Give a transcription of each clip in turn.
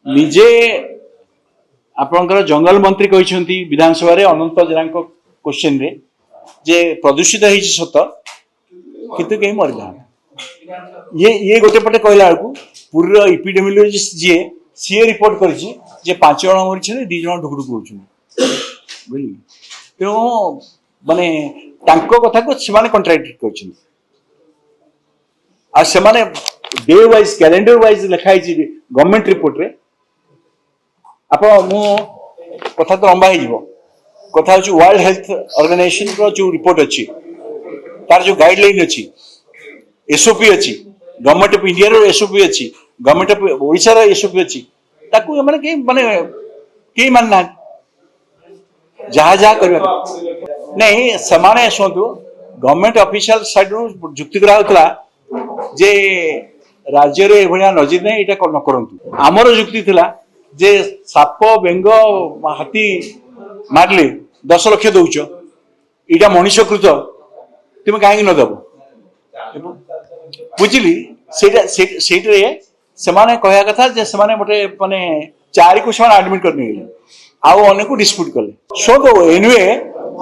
निजे आपणकर जंगल मंत्री कहते विधानसभा रे अनंत जरा क्वेश्चन रे जे प्रदूषित है सत किंतु कहीं मर जा ये गोटे पटे कहला बेलू पूरा इपिडेमियोलॉजिस्ट जी सी रिपोर्ट कर 5 जन मरी 2 जन ढुकुढुक होउछन बुझली तेणु माने तांको कथा को से कंट्राडिक्ट कर डे वाइज कैलेंडर वाइज लिखाई गवर्नमेंट रिपोर्ट रे आप मु कथा तो लंबा हो कथा हूँ वर्ल्ड हेल्थ ऑर्गेनाइजेशन जो रिपोर्ट अच्छी तार जो गाइडलाइन अच्छी एसओपी अच्छी गवर्नमेंट ऑफ इंडिया रो एसओपी अच्छी गवर्नमेंट ऑफ ओडिशा रो एसओपी अच्छी ताकू माने के मानना जहाँ जहाँ करबा नहीं समाने शुणु गवर्नमेंट ऑफिशियल साइड रो जुक्ति करा होतला जे राज्य रे भलिया नजर नहीं एटा न करंतु हमरो जुक्ति थिला जे साप बेंग हाथी मारले 10 लाख दौच इटा मनुष्यकृत तुम कहीं न दब बुझिली से कहया कथा जे से गोटे माने 4 को से एडमिट करने आउ अनेक को डिस्प्यूट कले सो तो एनवे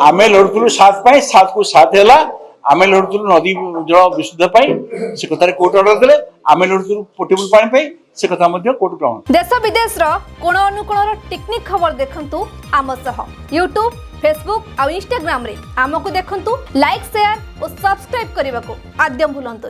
आम लड़ुलु 7 7 को 7 है आम लड़ुलु नदी जल विशुद्ध से कथार कोर्ट ऑर्डर देले आम लड़ुलु पोर्टेबल पानी से कथा कोर्ट ग्रहण देश विदेश कोण अनुकोण टेक्निक खबर देखंतु आम सह यूट्यूब फेसबुक और इंस्टाग्राम रे आमको देखंतु लाइक शेयर और सब्सक्राइब करने को आद्यम भूलंतु।